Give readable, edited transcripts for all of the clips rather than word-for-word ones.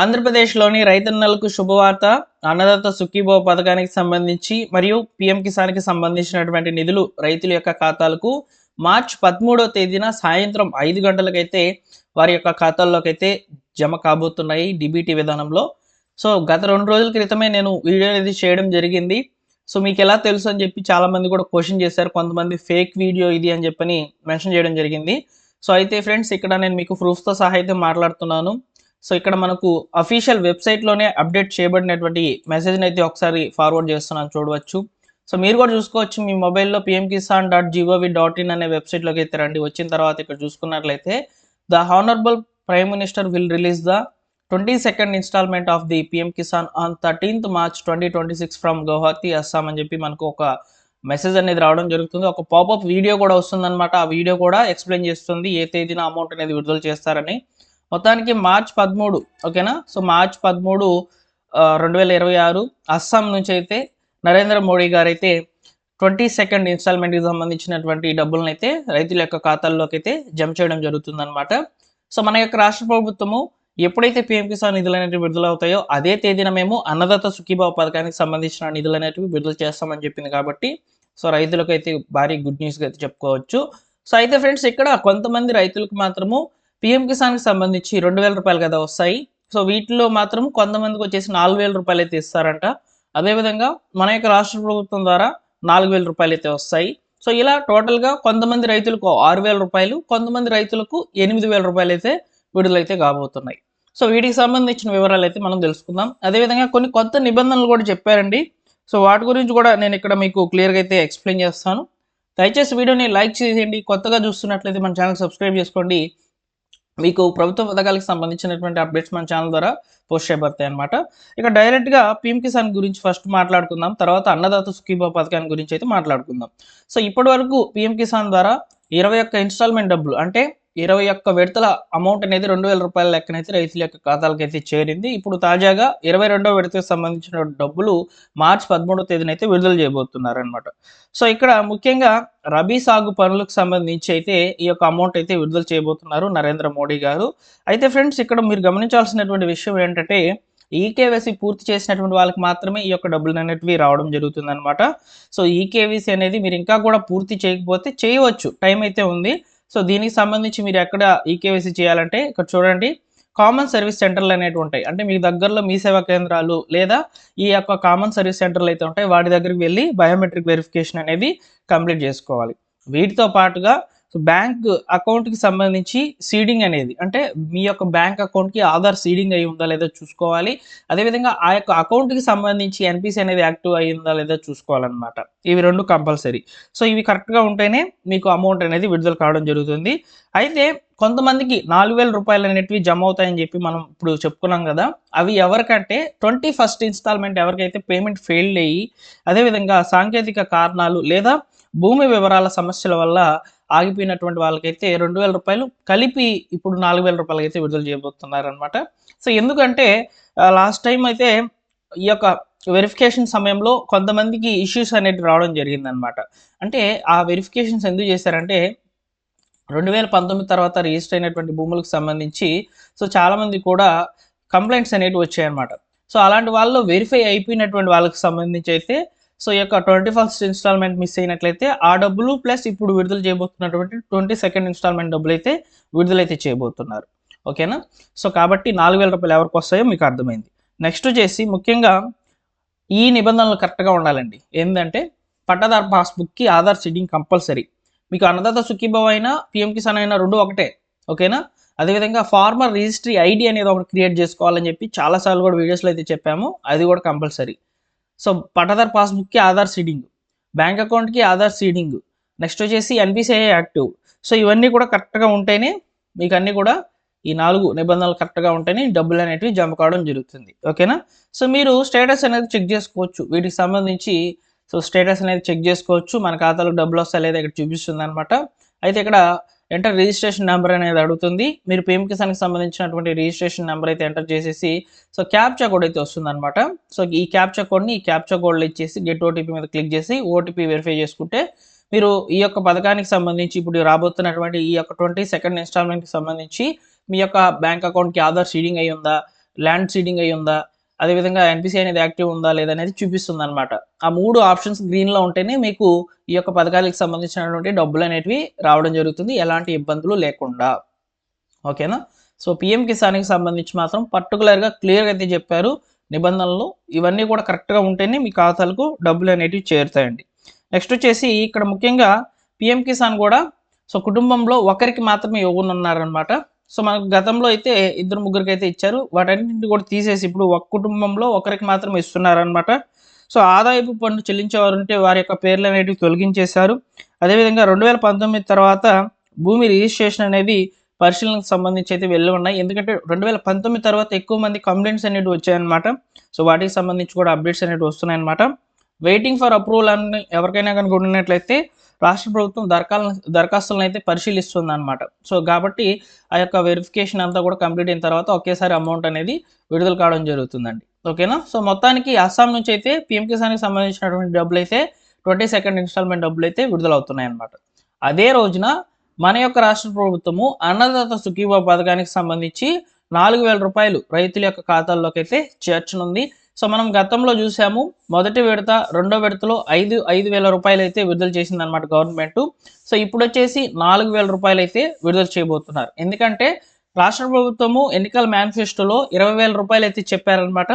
ఆంధ్రప్రదేశ్‌లోని రైతన్నలకు శుభవార్త. అన్నదాత సుఖీభవ పథకానికి సంబంధించి మరియు పీఎం కిసాన్‌కి సంబంధించినటువంటి నిధులు రైతుల యొక్క ఖాతాలకు మార్చి 13వ తేదీన సాయంత్రం 5 గంటలకైతే వారి యొక్క ఖాతాల్లోకైతే జమ కాబోతున్నాయి డీబీటీ విధానంలో. సో, గత 2 రోజుల క్రితమే నేను వీడియో అనేది చేయడం జరిగింది. సో, మీకెలా తెలుసు అని చెప్పి చాలామంది కూడా క్వెషన్ చేశారు. కొంతమంది ఫేక్ వీడియో ఇది అని చెప్పని మెన్షన్ చేయడం జరిగింది. సో, అయితే ఫ్రెండ్స్ ఇక్కడ నేను మీకు ప్రూఫ్‌తో సహా అయితే మాట్లాడుతున్నాను. సో, ఇక్కడ మనకు అఫీషియల్ వెబ్‌సైట్‌లోనే అప్డేట్ చేయబడినటువంటి మెసేజ్‌ని అయితే ఒకసారి ఫార్వర్డ్ చేస్తున్నాను చూడవచ్చు. సో, మీరు కూడా చూసుకోవచ్చు మీ మొబైల్‌లో pmkisan.gov.in అనే వెబ్‌సైట్‌లోకి అయితే రండి. వచ్చిన తర్వాత ఇక్కడ చూసుకున్నట్లయితే the honourable prime minister will release the 22nd instalment of the PM Kisan on 13th March 2026 from Guwahati, Assam అని చెప్పి మనకు ఒక మెసేజ్ అనేది రావడం జరుగుతుంది. ఒక పాపప్ వీడియో కూడా వస్తుందన్నమాట. ఆ వీడియో కూడా ఎక్స్‌ప్లెయిన్ చేస్తుంది ఏ తేదీన అమౌంట్ అనేది విడుదల చేస్తారని. మొత్తానికి మార్చ్ 13 ఓకేనా. సో, మార్చ్ 13 2026 అస్సాం నుంచి అయితే నరేంద్ర మోడీ గారైతే 22nd ఇన్‌స్టాల్‌మెంట్‌కి సంబంధించినటువంటి డబ్బులనైతే రైతుల యొక్క ఖాతాల్లోకి అయితే జమ చేయడం జరుగుతుందన్నమాట. సో, మన యొక్క రాష్ట్ర ప్రభుత్వము ఎప్పుడైతే పీఎం కిసాన్ నిధులనేటివి విడుదలవుతాయో అదే తేదీన మేము అన్నదాత సుఖీభావ పథకానికి సంబంధించిన నిధులనేటివి విడుదల చేస్తామని చెప్పింది కాబట్టి సో, రైతులకైతే భారీ గుడ్ న్యూస్‌గా అయితే చెప్పుకోవచ్చు. సో, అయితే ఫ్రెండ్స్ ఇక్కడ కొంతమంది రైతులకు మాత్రము పీఎం కిసాన్‌కి సంబంధించి రూ. 2000 కదా వస్తాయి. సో, వీటిలో మాత్రం కొంతమందికొచ్చేసి రూ. 4000 అయితే ఇస్తారంట. అదేవిధంగా మన యొక్క రాష్ట్ర ప్రభుత్వం ద్వారా రూ. 4000 అయితే వస్తాయి. సో, ఇలా టోటల్‌గా కొంతమంది రైతులకు రూ. 6000, కొంతమంది రైతులకు రూ. 8000 అయితే విడుదలైతే కాబోతున్నాయి. సో, వీటికి సంబంధించిన వివరాలైతే మనం తెలుసుకుందాం. అదేవిధంగా కొన్ని కొత్త నిబంధనలు కూడా చెప్పారండి. సో, వాటి గురించి కూడా నేను ఇక్కడ మీకు క్లియర్‌గా అయితే ఎక్స్‌ప్లెయిన్ చేస్తాను. దయచేసి వీడియోని లైక్ చేయండి. కొత్తగా చూస్తున్నట్లయితే మన ఛానెల్ సబ్స్క్రైబ్ చేసుకోండి. మీకు ప్రభుత్వ పథకాలకు సంబంధించినటువంటి అప్డేట్స్ మన ఛానల్ ద్వారా పోస్ట్ చేయబడతాయి అనమాట. ఇక డైరెక్ట్‌గా పీఎం కిసాన్ గురించి ఫస్ట్ మాట్లాడుకుందాం. తర్వాత అన్నదాత సుఖీభవ పథకాన్ని గురించి అయితే మాట్లాడుకుందాం. సో, ఇప్పటివరకు పీఎం కిసాన్ ద్వారా 21 ఇన్‌స్టాల్‌మెంట్ డబ్బులు అంటే 21 విడతల అమౌంట్ అనేది రూ. 2000 లెక్కనైతే రైతుల యొక్క ఖాతాలకైతే చేరింది. ఇప్పుడు తాజాగా 22వ విడతకు సంబంధించిన డబ్బులు మార్చి 13వ తేదీన అయితే విడుదల చేయబోతున్నారనమాట. సో, ఇక్కడ ముఖ్యంగా రబీ సాగు పనులకు సంబంధించి అయితే ఈ యొక్క అమౌంట్ అయితే విడుదల చేయబోతున్నారు నరేంద్ర మోడీ గారు. అయితే ఫ్రెండ్స్ ఇక్కడ మీరు గమనించాల్సినటువంటి విషయం ఏంటంటే ఈకేవైసీ పూర్తి చేసినటువంటి వాళ్ళకి మాత్రమే ఈ యొక్క డబ్బులు అనేటివి రావడం జరుగుతుందనమాట. సో, ఈకేవైసీ అనేది మీరు ఇంకా కూడా పూర్తి చేయకపోతే చేయవచ్చు, టైం అయితే ఉంది. సో, దీనికి సంబంధించి మీరు ఎక్కడ ఈకేవైసీ చేయాలంటే ఇక్కడ చూడండి, కామన్ సర్వీస్ సెంటర్లు అనేటివి ఉంటాయి. అంటే మీ దగ్గరలో మీ సేవా కేంద్రాలు లేదా ఈ యొక్క కామన్ సర్వీస్ సెంటర్లు అయితే ఉంటాయి వాటి దగ్గరికి వెళ్ళి బయోమెట్రిక్ వెరిఫికేషన్ అనేది కంప్లీట్ చేసుకోవాలి. వీటితో పాటుగా బ్యాంక్ అకౌంట్‌కి సంబంధించి సీడింగ్ అనేది అంటే మీ యొక్క బ్యాంక్ అకౌంట్‌కి ఆధార్ సీడింగ్ అయ్యి ఉందా లేదా చూసుకోవాలి. అదేవిధంగా ఆ యొక్క అకౌంట్‌కి సంబంధించి ఎన్‌పీసీ అనేది యాక్టివ్ అయ్యి ఉందా లేదా చూసుకోవాలన్నమాట. ఇవి 2 కంపల్సరీ. సో, ఇవి కరెక్ట్‌గా ఉంటేనే మీకు అమౌంట్ అనేది విడుదల కావడం జరుగుతుంది. అయితే కొంతమందికి రూ. 4000 అనేటివి జమ అవుతాయని చెప్పి మనం ఇప్పుడు చెప్పుకున్నాం కదా! అవి ఎవరికంటే 21st ఇన్‌స్టాల్‌మెంట్ ఎవరికైతే పేమెంట్ ఫెయిల్డ్ అయ్యి అదేవిధంగా సాంకేతిక కారణాలు లేదా భూమి వివరాల సమస్యల వల్ల ఆగిపోయినటువంటి వాళ్ళకైతే రూ. 2000 కలిపి ఇప్పుడు రూ. 4000 అయితే విడుదల చేయబోతున్నారనమాట. సో, ఎందుకంటే లాస్ట్ టైం అయితే ఈ యొక్క వెరిఫికేషన్ సమయంలో కొంతమందికి ఇష్యూస్ అనేటివి రావడం జరిగిందనమాట. అంటే ఆ వెరిఫికేషన్స్ ఎందుకు చేశారంటే 2019 తర్వాత రిజిస్టర్ అయినటువంటి భూములకు సంబంధించి సో, చాలామంది కూడా కంప్లెయింట్స్ అనేటివి వచ్చాయన్నమాట. సో, అలాంటి వాళ్ళలో వెరిఫై అయిపోయినటువంటి వాళ్ళకి సంబంధించి అయితే సో, ఈ యొక్క 21st ఇన్‌స్టాల్‌మెంట్ మిస్ అయినట్లయితే ఆ డబ్బులు ప్లస్ ఇప్పుడు విడుదల చేయబోతున్నటువంటి 22nd ఇన్‌స్టాల్‌మెంట్ డబ్బులైతే విడుదలైతే చేయబోతున్నారు. ఓకేనా. సో, కాబట్టి రూ. 4000 ఎవరికొస్తాయో మీకు అర్థమైంది. నెక్స్ట్ వచ్చేసి ముఖ్యంగా ఈ నిబంధనలు కరెక్ట్‌గా ఉండాలండి. ఏందంటే పట్టాదారు పాస్‌బుక్‌కి ఆధార్ సీడింగ్ కంపల్సరీ. మీకు అన్నదాత సుఖీభవ అయినా, పీఎం కిసాన్ అయినా 2 ఒకటే. ఓకేనా. అదేవిధంగా ఫార్మర్ రిజిస్ట్రీ ఐడీ అనేది ఒకటి క్రియేట్ చేసుకోవాలని చెప్పి చాలా సార్లు కూడా వీడియోస్‌లో అయితే చెప్పాము. అది కూడా కంపల్సరీ. సో, పట్టాదారు పాస్‌బుక్‌కి ఆధార్ సీడింగ్, బ్యాంక్ అకౌంట్‌కి ఆధార్ సీడింగ్, నెక్స్ట్ వచ్చేసి ఎన్‌పీసీఐ యాక్టివ్. సో, ఇవన్నీ కూడా కరెక్ట్‌గా ఉంటేనే మీకన్నీ కూడా ఈ 4 నిబంధనలు కరెక్ట్‌గా ఉంటేనే డబ్బులనేటివి జమ కావడం జరుగుతుంది. ఓకేనా. సో, మీరు స్టేటస్ అనేది చెక్ చేసుకోవచ్చు. వీటికి సంబంధించి సో, స్టేటస్ అనేది చెక్ చేసుకోవచ్చు. మన ఖాతాలో డబ్బులొస్తాయా లేదా ఇక్కడ చూపిస్తుందనమాట. అయితే ఇక్కడ ఎంటర్ రిజిస్ట్రేషన్ నంబర్ అనేది అడుగుతుంది. మీరు పీఎం కిసాన్‌కి సంబంధించినటువంటి రిజిస్ట్రేషన్ నంబర్ అయితే ఎంటర్ చేసేసి సో, క్యాప్చా కోడ్ అయితే వస్తుందనమాట. సో, ఈ క్యాప్చా కోడ్‌లో ఇచ్చేసి గెట్ ఓటీపీ మీద క్లిక్ చేసి ఓటీపీ వెరిఫై చేసుకుంటే మీరు ఈ యొక్క పథకానికి సంబంధించి ఇప్పుడు రాబోతున్నటువంటి ఈ యొక్క 22nd ఇన్‌స్టాల్‌మెంట్‌కి సంబంధించి మీ యొక్క బ్యాంక్ అకౌంట్‌కి ఆధార్ సీడింగ్ అయ్యి ఉందా? ల్యాండ్ సీడింగ్ అయి ఉందా, అదేవిధంగా ఎన్పిసి అనేది యాక్టివ్ ఉందా లేదనేది చూపిస్తుంది అనమాట. ఆ 3 ఆప్షన్స్ గ్రీన్లో ఉంటేనే మీకు ఈ యొక్క పథకాలకు సంబంధించినటువంటి డబ్బులు అనేటివి రావడం జరుగుతుంది, ఎలాంటి ఇబ్బందులు లేకుండా. ఓకేనా. సో పిఎం కిసాన్కి సంబంధించి మాత్రం పర్టికులర్గా క్లియర్గా అయితే చెప్పారు నిబంధనలు. ఇవన్నీ కూడా కరెక్ట్గా ఉంటేనే మీ ఖాతాలకు డబ్బులు అనేటివి చేరుతాయండి. నెక్స్ట్ వచ్చేసి ఇక్కడ ముఖ్యంగా పిఎం కిసాన్ కూడా సో కుటుంబంలో ఒకరికి మాత్రమే ఇవ్వనున్నారనమాట. సో మనకు గతంలో అయితే 2-3కి అయితే ఇచ్చారు, వాటన్నింటిని కూడా తీసేసి ఇప్పుడు ఒక కుటుంబంలో ఒకరికి మాత్రమే ఇస్తున్నారనమాట. సో ఆదాయపు పన్ను చెల్లించేవారు ఉంటే వారి యొక్క పేర్లు అనేటివి తొలగించేశారు. అదేవిధంగా 2019 తర్వాత భూమి రిజిస్ట్రేషన్ అనేది పరిశీలనకు సంబంధించి అయితే వెళ్ళి ఉన్నాయి. ఎందుకంటే 2019 తర్వాత ఎక్కువ మంది కంప్లైంట్స్ అనేవి వచ్చాయన్నమాట. సో వాటికి సంబంధించి కూడా అప్డేట్స్ అనేవి వస్తున్నాయన్నమాట. వెయిటింగ్ ఫర్ అప్రూవల్ అని ఎవరికైనా కనుక ఉన్నట్లయితే రాష్ట్ర ప్రభుత్వం దరఖాస్తులను అయితే పరిశీలిస్తుంది అనమాట. సో కాబట్టి ఆ యొక్క వెరిఫికేషన్ అంతా కూడా కంప్లీట్ అయిన తర్వాత ఒకేసారి అమౌంట్ అనేది విడుదల కావడం జరుగుతుందండి. ఓకేనా. సో మొత్తానికి అస్సాం నుంచి అయితే పిఎం కిసాన్కి సంబంధించినటువంటి డబ్బులు అయితే 22nd ఇన్స్టాల్మెంట్ డబ్బులు అయితే విడుదలవుతున్నాయి అనమాట. అదే రోజున మన యొక్క రాష్ట్ర ప్రభుత్వము అన్నదాత సుఖీభావ పథకానికి సంబంధించి 4,000 రూపాయలు రైతుల యొక్క ఖాతాల్లోకి అయితే చేర్చనుంది. సో మనం గతంలో చూసాము, మొదటి విడత, రెండో విడతలో 5,000 రూపాయలు అయితే విడుదల చేసిందనమాట గవర్నమెంట్. సో ఇప్పుడు వచ్చేసి 4,000 రూపాయలు అయితే విడుదల చేయబోతున్నారు. ఎందుకంటే రాష్ట్ర ప్రభుత్వము ఎన్నికల మేనిఫెస్టోలో 20,000 రూపాయలు అయితే చెప్పారనమాట.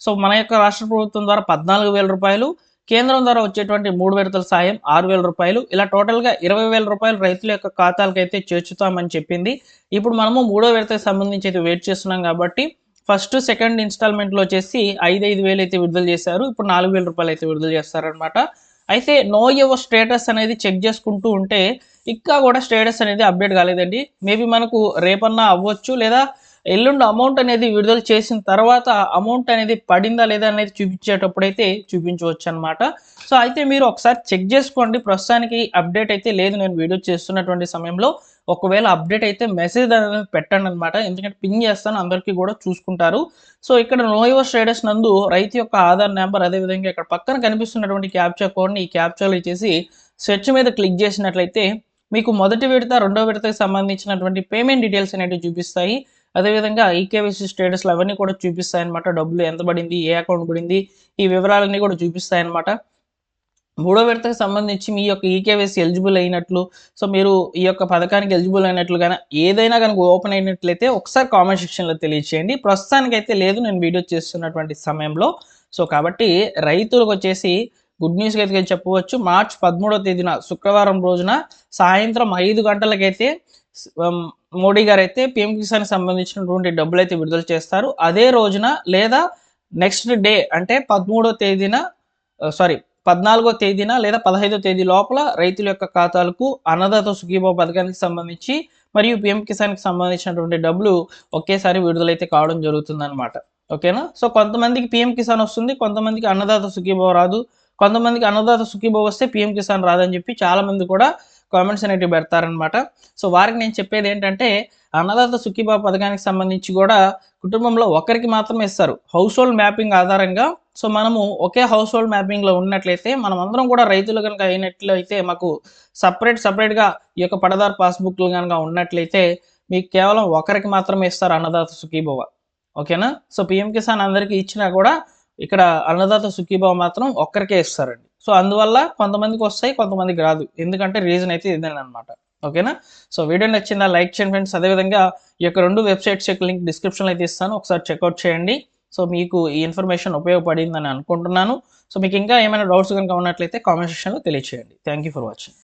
సో మన యొక్క రాష్ట్ర ప్రభుత్వం ద్వారా 14,000 రూపాయలు, కేంద్రం ద్వారా వచ్చేటువంటి 3 విడతల సాయం 6,000 రూపాయలు, ఇలా టోటల్గా 20,000 రూపాయలు రైతుల యొక్క ఖాతాలకు అయితే చేర్చుతామని చెప్పింది. ఇప్పుడు మనము 3వ విడతకు సంబంధించి అయితే వెయిట్ చేస్తున్నాం కాబట్టి ఫస్ట్, సెకండ్ ఇన్స్టాల్మెంట్లో వచ్చేసి 5,000 అయితే విడుదల చేశారు. ఇప్పుడు 4,000 రూపాయలు అయితే విడుదల చేస్తారనమాట. అయితే నో యువర్ స్టేటస్ అనేది చెక్ చేసుకుంటూ ఉంటే ఇంకా కూడా స్టేటస్ అనేది అప్డేట్ కాలేదండి. మేబీ మనకు రేపన్నా అవ్వచ్చు, లేదా ఎల్లుండి అమౌంట్ అనేది విడుదల చేసిన తర్వాత అమౌంట్ అనేది పడిందా లేదా అనేది చూపించేటప్పుడు అయితే చూపించవచ్చు అనమాట. సో అయితే మీరు ఒకసారి చెక్ చేసుకోండి. ప్రస్తుతానికి అప్డేట్ అయితే లేదు నేను వీడియో చేస్తున్నటువంటి సమయంలో. ఒకవేళ అప్డేట్ అయితే మెసేజ్ అనేది పెట్టండి అనమాట, ఎందుకంటే పింగ్ చేస్తాను, అందరికీ కూడా చూసుకుంటారు. సో ఇక్కడ నో యువర్ స్టేటస్ నందు రైతు యొక్క ఆధార్ నెంబర్, అదేవిధంగా ఇక్కడ పక్కన కనిపిస్తున్నటువంటి క్యాప్చా కోడ్ని ఈ క్యాప్చాలో ఇచ్చేసి సెర్చ్ మీద క్లిక్ చేసినట్లయితే మీకు మొదటి విడత, రెండో విడతకి సంబంధించినటువంటి పేమెంట్ డీటెయిల్స్ అనేవి చూపిస్తాయి. అదేవిధంగా ఈకేవైసీ స్టేటస్లు అవన్నీ కూడా చూపిస్తాయి అనమాట. డబ్బులు ఎంత పడింది, ఏ అకౌంట్ పడింది, ఈ వివరాలన్నీ కూడా చూపిస్తాయి అనమాట. 3వ విడతకు సంబంధించి మీ యొక్క ఈకేవైసీ ఎలిజిబుల్ అయినట్లు, సో మీరు ఈ యొక్క పథకానికి ఎలిజిబుల్ అయినట్లు కానీ ఏదైనా కనుక ఓపెన్ అయినట్లయితే ఒకసారి కామెంట్ సెక్షన్లో తెలియచేయండి. ప్రస్తుతానికైతే లేదు నేను వీడియో చేస్తున్నటువంటి సమయంలో. సో కాబట్టి రైతులకు వచ్చేసి గుడ్ న్యూస్ అయితే చెప్పవచ్చు. మార్చి 13వ తేదీన శుక్రవారం రోజున సాయంత్రం 5 గంటలకైతే మోడీ గారు అయితే పిఎం కిసాన్కి సంబంధించినటువంటి డబ్బులు అయితే విడుదల చేస్తారు. అదే రోజున లేదా నెక్స్ట్ డే అంటే 13వ తేదీన 14వ తేదీన లేదా 15వ తేదీ లోపల రైతుల యొక్క ఖాతాలకు అన్నదాత సుఖీభావ పథకానికి సంబంధించి మరియు పిఎం కిసాన్కి సంబంధించినటువంటి డబ్బులు ఒకేసారి విడుదలైతే కావడం జరుగుతుంది అనమాట. ఓకేనా. సో కొంతమందికి పిఎం కిసాన్ వస్తుంది, కొంతమందికి అన్నదాత సుఖీభావ రాదు, కొంతమందికి అన్నదాత సుఖీభావ వస్తే పిఎం కిసాన్ రాదని చెప్పి చాలామంది కూడా కామెంట్స్ అనేటివి పెడతారనమాట. సో వారికి నేను చెప్పేది ఏంటంటే అన్నదాత సుఖీభావ పథకానికి సంబంధించి కూడా కుటుంబంలో ఒకరికి మాత్రమే ఇస్తారు హౌస్ హోల్డ్ మ్యాపింగ్ ఆధారంగా. సో మనము ఒకే హౌస్ హోల్డ్ మ్యాపింగ్లో ఉన్నట్లయితే మనం అందరం కూడా రైతులు కనుక అయినట్లయితే మాకు సపరేట్గా ఈ యొక్క పడదారు పాస్బుక్లు కనుక ఉన్నట్లయితే మీకు కేవలం ఒకరికి మాత్రమే ఇస్తారు అన్నదాత సుఖీభావ. ఓకేనా. సో పిఎం కిసాన్ అందరికీ ఇచ్చినా కూడా ఇక్కడ అన్నదాత సుఖీభావ మాత్రం ఒక్కరికే ఇస్తారండి. సో అందువల్ల కొంతమందికి వస్తాయి, కొంతమందికి రాదు. ఎందుకంటే రీజన్ అయితే ఇదేనమాట. ఓకేనా. సో వీడియో నచ్చిందా లైక్ చేయండి ఫ్రెండ్స్. అదేవిధంగా ఈ యొక్క 2 వెబ్సైట్స్ యొక్క లింక్ డిస్క్రిప్షన్లో అయితే ఇస్తాను, ఒకసారి చెక్అవుట్ చేయండి. సో మీకు ఈ ఇన్ఫర్మేషన్ ఉపయోగపడిందని అనుకుంటున్నాను. సో మీకు ఇంకా ఏమైనా డౌట్స్ కనుక ఉన్నట్లయితే కామెంట్ సెక్షన్లో తెలియచేయండి. Thank you for watching.